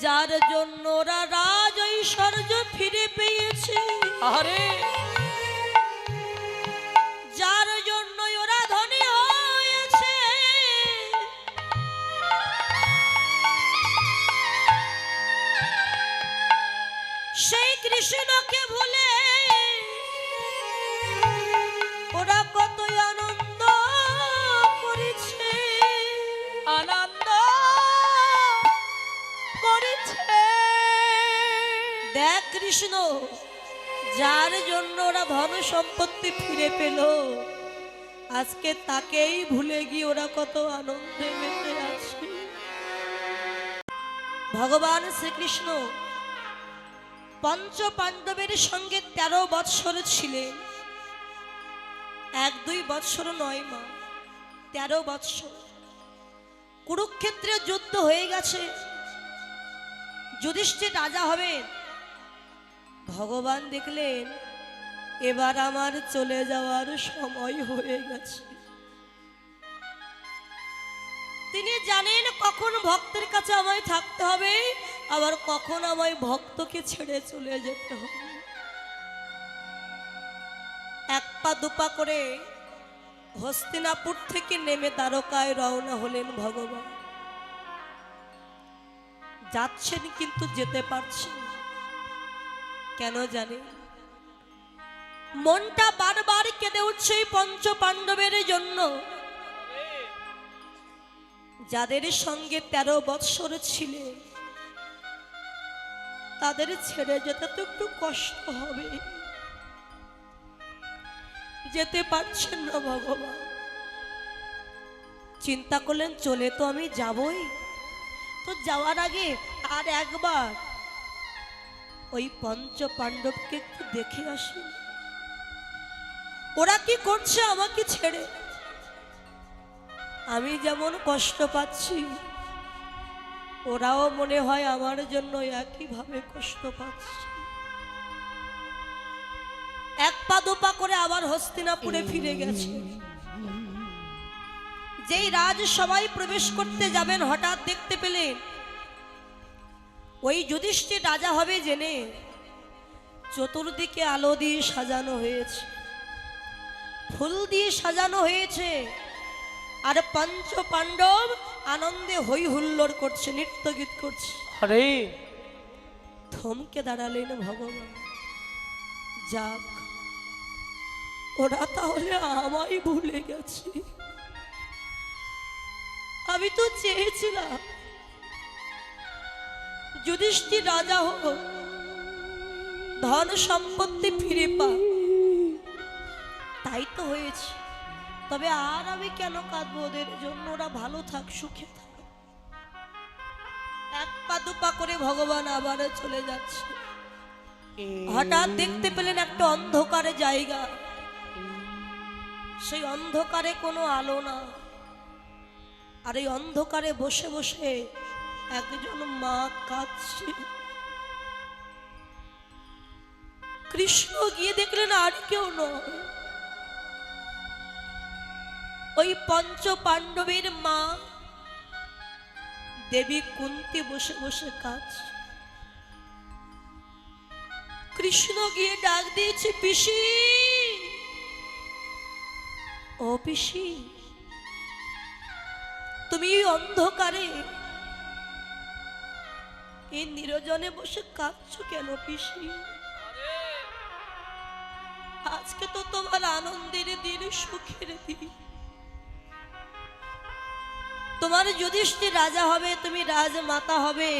যার জন্য ওরা রাজ ঐশ্বর্য ফিরে পেয়েছে, আরে যার জন্য ওরা ধনী হয়েছে, সেই কৃষ্ণকে ভুলে ওরা কতই আনন্দ করেছে, আনন্দ করেছে। দেখ কৃষ্ণ, যার জন্য ওরা ধন সম্পত্তি ফিরে পেল, আজকে তাকেই ভুলে গিয়ে ওরা কত আনন্দে মেতে আছে। ভগবান শ্রীকৃষ্ণ পঞ্চ পাণ্ডবের সঙ্গে 13 বৎসর ছিলেন। 1-2 বৎসর নয় মা, 13 বৎসর। কুরুক্ষেত্রে যুদ্ধ হয়ে গেছে, যুধিষ্ঠির রাজা হবেন। ভগবান দেখলেন এবার আমার চলে যাওয়ার সময় হয়ে গেছে। তিনি জানেন কখন ভক্তের কাছে আমায় থাকতে হবে, আবার কখন আমায় ভক্তকে ছেড়ে চলে যেতে হবে। 1 পা 2 পা করে হস্তিনাপুর থেকে নেমে দ্বারকায় রওনা হলেন ভগবান। যাচ্ছেন কিন্তু যেতে পারছেন না। কেন জানে? মনটা বারবার কেঁদে উঠছে পঞ্চ পাণ্ডবের জন্য, যাদের সঙ্গে 13 বৎসর ছিলেন। তাদের ছেড়ে যেতে তো একটু কষ্ট হবে, যেতে পারছেন না ভগবান। চিন্তা করলেন চলে তো আমি যাবই, তো যাওয়ার আগে আর একবার ওই পঞ্চ পাণ্ডবকে একটু দেখে আসি, ওরা কি করছে আমাকে ছেড়ে। আমি যেমন কষ্ট পাচ্ছি, ওরাও মনে হয় আমার জন্য একইভাবে কষ্ট পাচ্ছে। 1 পা 2 পা করে আবার হস্তিনাপুরে ফিরে গেছে। যেই রাজসভায় প্রবেশ করতে যাবেন, হঠাৎ দেখতে পেলেন ওই যুধিষ্ঠির রাজা হবে জেনে চতুর্দিকে আলো দিয়ে সাজানো হয়েছে, ফুল দিয়ে সাজানো হয়েছে, আর পঞ্চ পাণ্ডব আনন্দে হই হুল্লোড় করছে, নৃত্য গীত করছে। আরে থমকে দাঁড়ালেন ভগবান। যাক, ওরা তাহলে আমায় ভুলে গেছে। আমি তো চেয়েছিলাম যুধিষ্ঠির রাজা হোক, ধন সম্পত্তি ফিরে পা, তাই তো হয়েছে। তবে আর আমি কেন কাঁদবো ওদের জন্য? ওরা ভালো থাক, সুখে থাক। 1 পা 2 পা করে ভগবান আবার চলে যাচ্ছে। হঠাৎ দেখতে পেলেন একটা অন্ধকার জায়গা, সেই অন্ধকারে কোনো আলো না, আর এই অন্ধকারে বসে বসে একজন মা কাঁদছে। কৃষ্ণ গিয়ে দেখলেন আর কেউ নয়, ওই পঞ্চ পাণ্ডবের মা দেবী কুন্তি বসে বসে কাঁদছে। কৃষ্ণ গিয়ে ডাক দিয়েছে, পিসি, ও পিসি, তুমি এই অন্ধকারে এই নিরজনে বসে কাঁদছো কেন পিসি? আজকে তো তোমার আনন্দের দিন, সুখের দিন। তোমার যুধিষ্ঠির রাজা হবে, তুমি রাজমাতা হবে,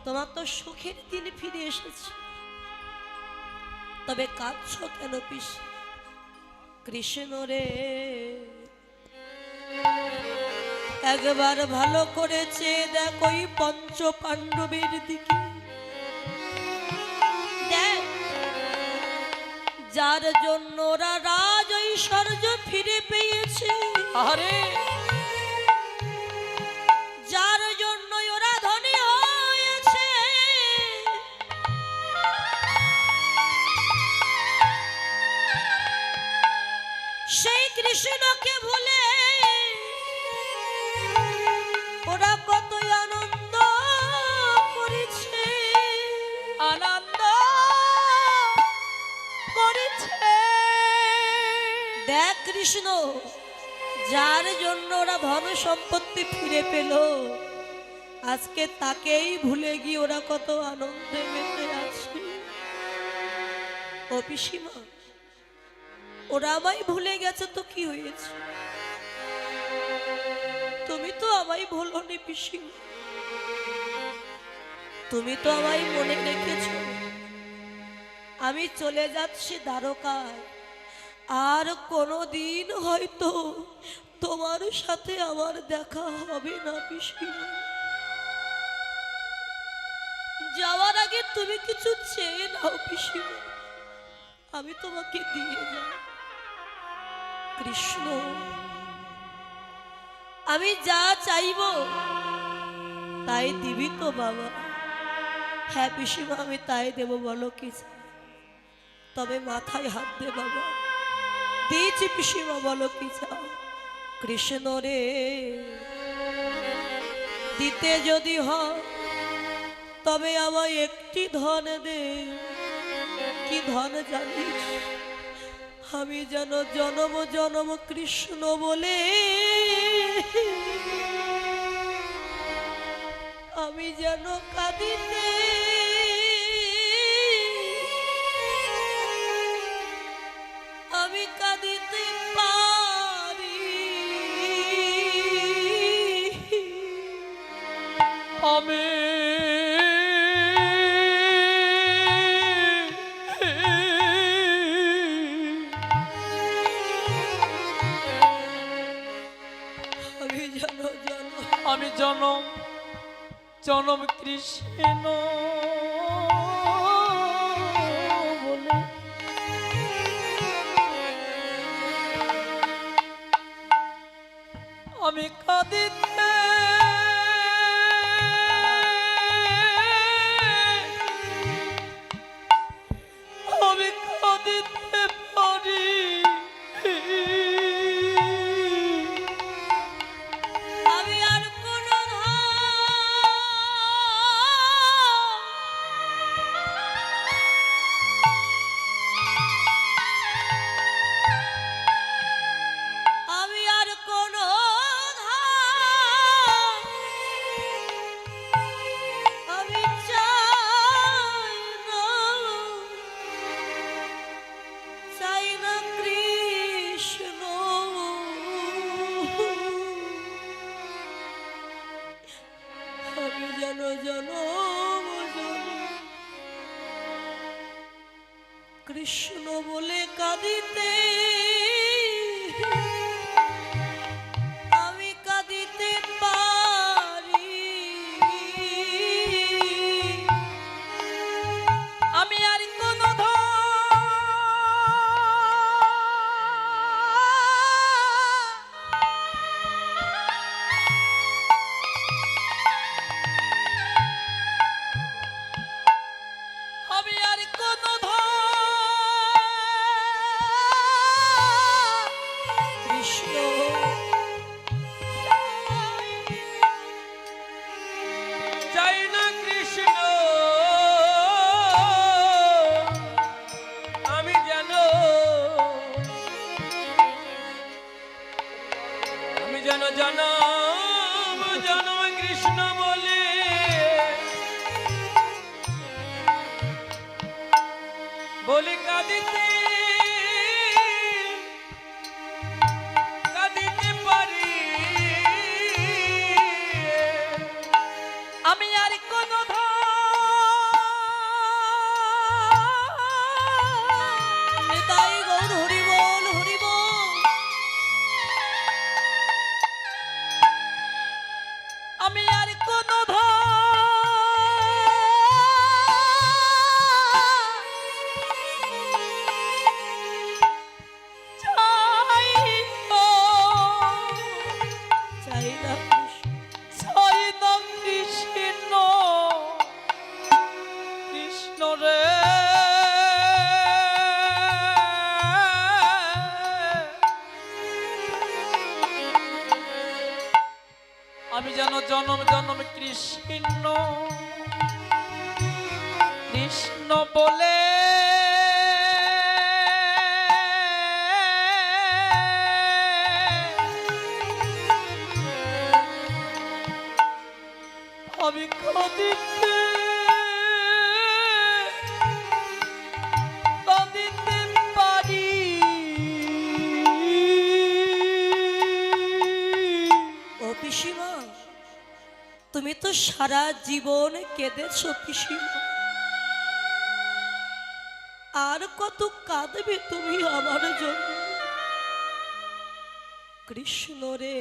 তোমার তো সুখের দিন ফিরে এসেছে, তবে কাঁদছো কেন পিসি? কৃষ্ণ রে, একবার ভালো করেছে দেখ ওই পঞ্চ পাণ্ডবের দিকে, দেখ যার জন্য ওরা রাজ ঐশ্বর্য ফিরে পেয়েছে, আরে যার জন্য ওরা ধনী হয়েছে, সেই কৃষ্ণকে ভুলে ওরা কতই আনন্দ কৃষ্ণ, যার জন্য ওরা ধন সম্পত্তি ফিরে পেল, আজকে তাকেই ভুলে গিয়ে ওরা কত আনন্দে মেতে আছে। ও পিসিমা, ওরা আমায় ভুলে গেছে তো কি হয়েছে? তুমি তো আমায় ভুলোনি পিসিমা, তুমি তো আমায় মনে রেখেছো। আমি চলে যাচ্ছি দ্বারকায়, আর কোনোদিন হয়তো তোমার সাথে আমার দেখা হবে না পিসিমা। যাওয়ার আগে তুমি কিছু চেয়ে নাও পিসিমা, আমি তোমাকে দিয়ে যাব। কৃষ্ণ, আমি যা চাইবো তাই দিবি তো বাবা? হ্যাঁ পিসিমা, আমি তাই দেব, বলো কি চাই? তবে মাথায় হাত দে বাবা, দিয়েছি পিসিমা, বলো কি চাও? কৃষ্ণ রে, দিতে যদি হয় তবে আমায় একটি ধন দে। কি ধন জানিস? আমি যেন জনম জনম কৃষ্ণ বলে, আমি যেন কাঁদিতে আমি কাঁদিতে পারি। আমি আমি যেন আমি জনম জনম কৃষ্ণ বলে আমি কাঁদিতে আমি কাঁদিতে পারি। আমি আর কোনো আমি আর কোনো আমি চাই না কৃষ্ণ। আমি যেন জনম জনম কৃষ্ণ বলে কাঁদিতে আমি কাঁদিতে পারি। আমি আর কোনো আমি আর কোনো কৃষ্ণ চাই না কৃষ্ণ। আমি যেন জনম জনম কৃষ্ণ বলে বলে কাঁদিতে কাঁদিতে পারি। আমি আর কোনো নিতাই গৌর হরি বল, হরি বল। আমি আর কোনো চাই না কৃষ্ণ। কৃষ্ণ কৃষ্ণ রে, আমি যেন জনম জনম কৃষ্ণ কৃষ্ণ বলে কাঁদিতে কাঁদিতে পারি ও পিসিমা, তুমি তো সারা জীবন কেঁদেছো পিসিমা, আর কত কাঁদবে তুমি আমার জন্য? কৃষ্ণ রে,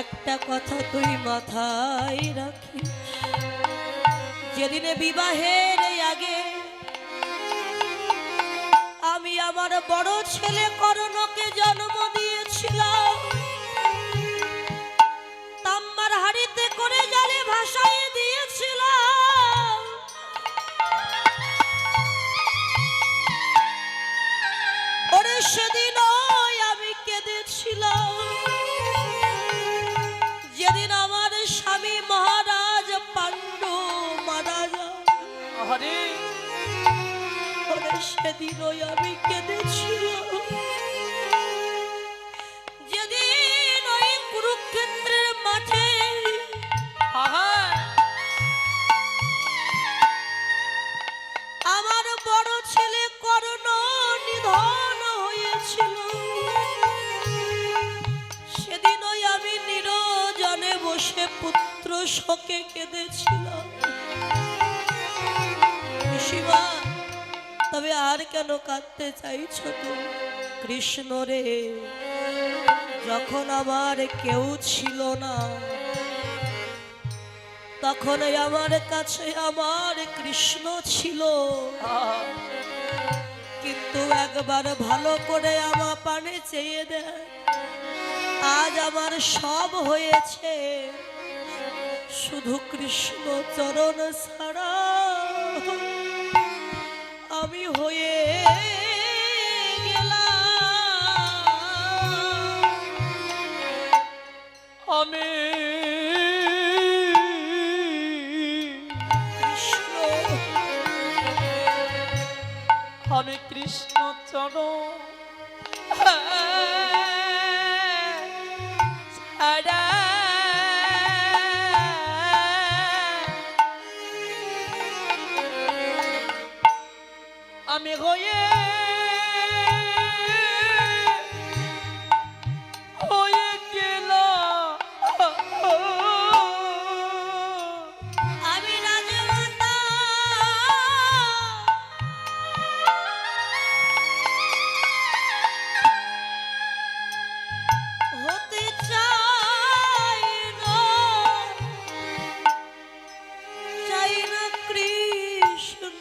একটা কথা তুই মাথায় রাখিস, যেদিনে বিবাহের আগে আমি আমার বড় ছেলে কর্ণকে জন্ম দিয়েছিলাম, তাম্বার হাড়িতে করে জলে ভাসাইয়ে দিয়েছিলাম। ওরে সেদিন আমি কেঁদেছিলাম, যেদিন আমার স্বামী মহারাজ পাণ্ডু মারা যায়। আরে ওরে সেদিনই আমি কেঁদেছিলাম, যেদিন ওই কুরুক্ষেত্রের মাঠে আমার বড় ছেলে কর্ণ নিধন হয়েছিল। সেদিনই আমি নিরজনে বসে পুত্র শোকে কেঁদেছিলাম। পিসিমা, তবে আর কেন কাঁদতে চাইছো তুমি? কৃষ্ণ রে, যখন আমার কেউ ছিল না, তখন আমার কাছে আমার কৃষ্ণ ছিল। কিন্তু একবার ভালো করে আমার পানে চেয়ে দেয়, আজ আমার সব হয়েছে, শুধু কৃষ্ণ চরণ ছাড়া আমি হয়ে গেলাম। আমি কৃষ্ণ, আমি কৃষ্ণ চরণ ছাড়া আমি হয়ে হয়ে গেলাম। আমি রাজমাতা হতে চাই না, চাই না কৃষ্ণ।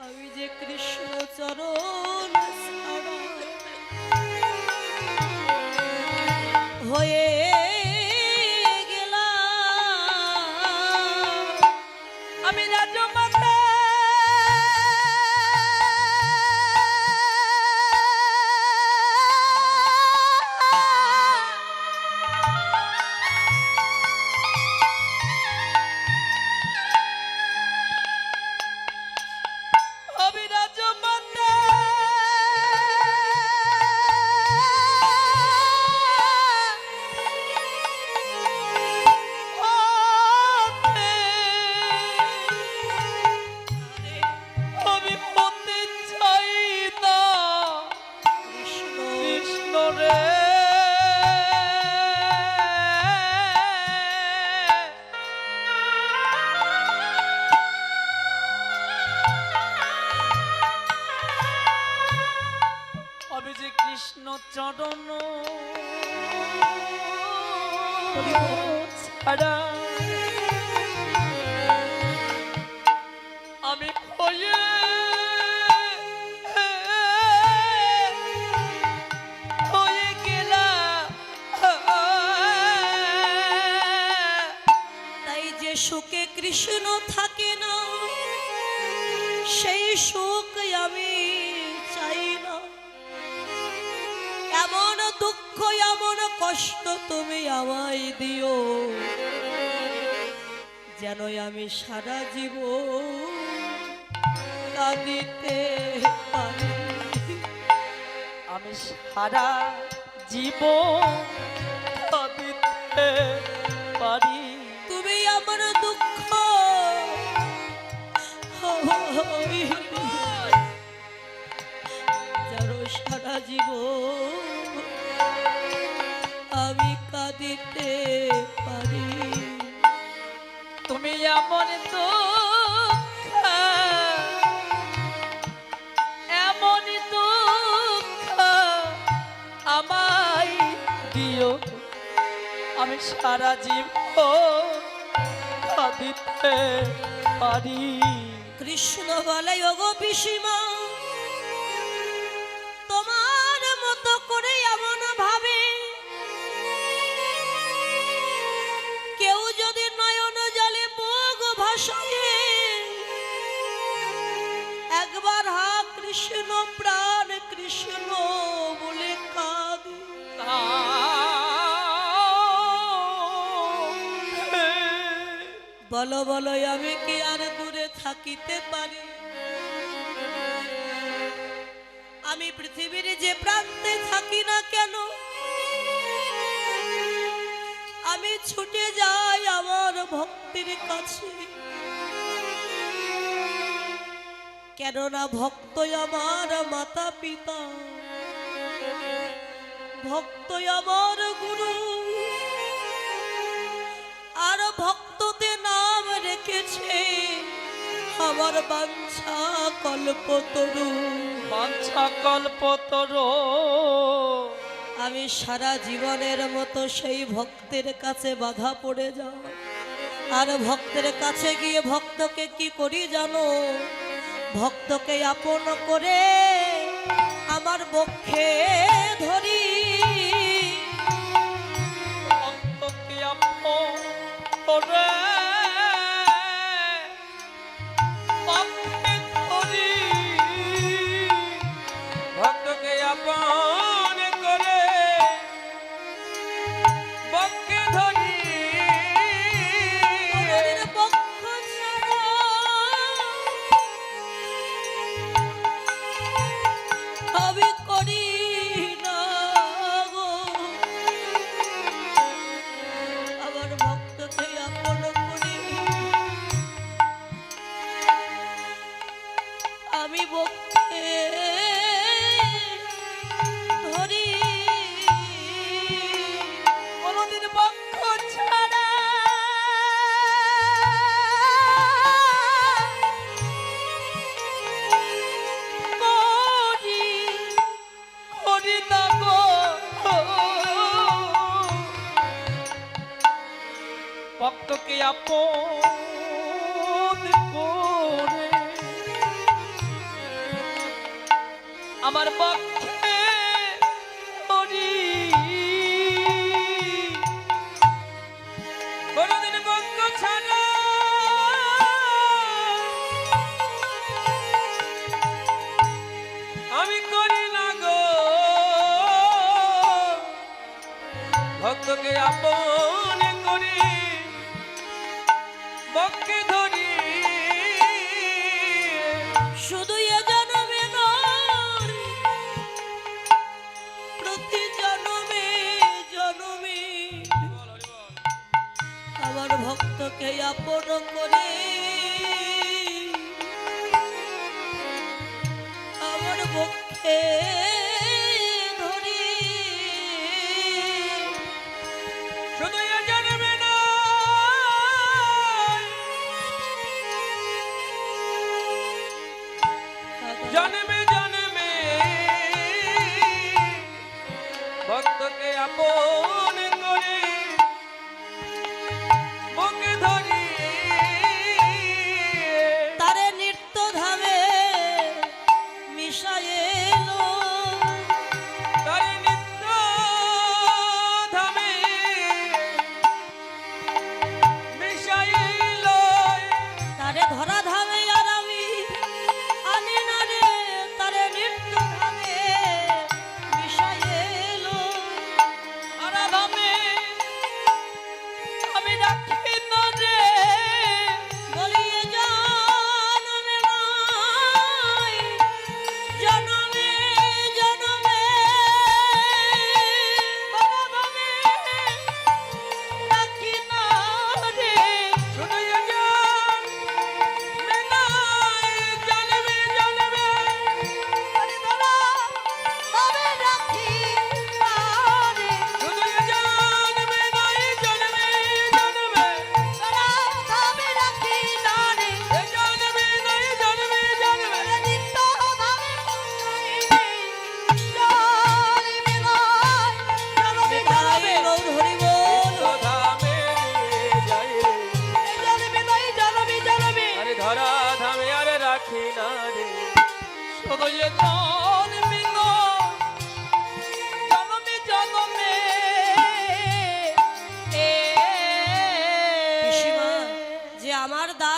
আমি যে কৃষ্ণ চরণ ছাড়া হয়ে গেলাম। আমি রাজমাতা আমি রাজমাতা আমি হতে চাই না। কৃষ্ণ, কৃষ্ণ রে, আমি যে কৃষ্ণ চরণ ছাড়া আমি হয়ে হয়ে গেলাম। তাই যে সুখে কৃষ্ণ থাকে না, সেই সুখ আমি চাই না। এমন দুঃখ এমন কষ্ট তুমি আমায় দিও, যেন আমি সারা জীবন কাঁদিতে পারি। আমি সারা জীবন কাঁদিতে পারি। তুমি আমার দুঃখ যারো সারা জীবন আমি কাঁদিতে পারি। তুমি এমন দুঃখ, এমন দুঃখ আমায় দিও, আমি সারা জীবন কাঁদিতে পারি। কৃষ্ণ বলে ওগো পিসিমা, তোমার মতো করে এমন ভাবে কেউ যদি নয়ন জলে মুখ ভাসায়, একবার হা কৃষ্ণ প্রাণ কৃষ্ণ বলে কাঁদে, বলো বলো আমি কি আর দূরে থাকিতে পারি? আমি পৃথিবীর যে প্রান্তে থাকি না কেন, আমি ছুটে যাই আমার ভক্তির কাছে, কেননা ভক্ত আমার মাতা পিতা, ভক্ত আমার গুরু, আর ভক্ততে নাম রেখেছে আমার বাঞ্ছা কল্পতরু। বাঞ্ছা কল্পতরু। আমি সারা জীবনের মতো সেই ভক্তের কাছে বাধা পড়ে যাও, আর ভক্তের কাছে গিয়ে ভক্তকে কি করি জানো? ভক্তকে আপন করে আমার বক্ষে ধরি, ভক্তকে আপন করে বক্ষে ধরি, ভক্তকে আপন করে বক্ষে ধরি। কোনদিন বক্ষ ছাড়া আমি করি না গো, আমার ভক্তকে আপন করি আমি বক্ষে ধরি। কোনদিন বক্ষ ছাড়া করি করি না গো, ভক্তকে আপন করে আমার পক্ষে ধরি। কোনদিন বক্ষ ছাড়া আমি করি না গো, ভক্তকে আপন করি বক্ষে ধরি। শুধু এ জন্মে নয়, প্রতি জন্মে জন্মে আমার ভক্তকে আপন করে আমার বক্ষে ধরি। শুধু এ জন্মে নয়, জন্মে জন্মে ভক্তকে আপন করে বুকে ধরি। তারে নিত্য ধামে মিশায় এলো, তার নিত্য ধামে মিশাইল, তারে ধরা ধামে আর আমি আনি না রে, তারে নিত্য ধামে মিশায় এলো। আরাধা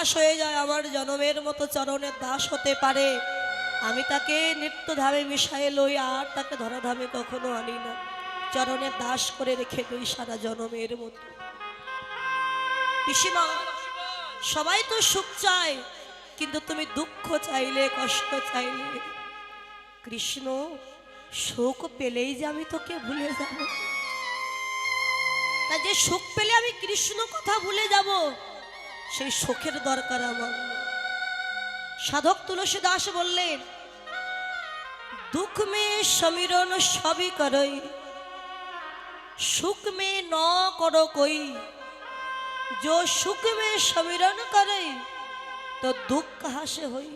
দাস হয়ে যায়, আমার জনমের মতো চরণের দাস হতে পারে, আমি তাকে নিত্যধামে মিশায়ে লই, আর তাকে ধরাধামে কখনো আনি না, চরণের দাস করে রেখে দিই সারা জনমের মতো। পিসিমা, সবাই তো সুখ চায়, কিন্তু তুমি দুঃখ চাইলে, কষ্ট চাইলে, কৃষ্ণ সুখ পেলেই যে আমি তোকে ভুলে যাব, তা যে সুখ পেলে আমি কৃষ্ণ কথা ভুলে যাব, সেই সুখের দরকার আমার। সাধক তুলসী দাস বললেন, দুঃখ মে সমীরণ সবই করই, সুখ মে ন করো কই, जो सुख में समीरण करे तो दुख कहाँ से होई।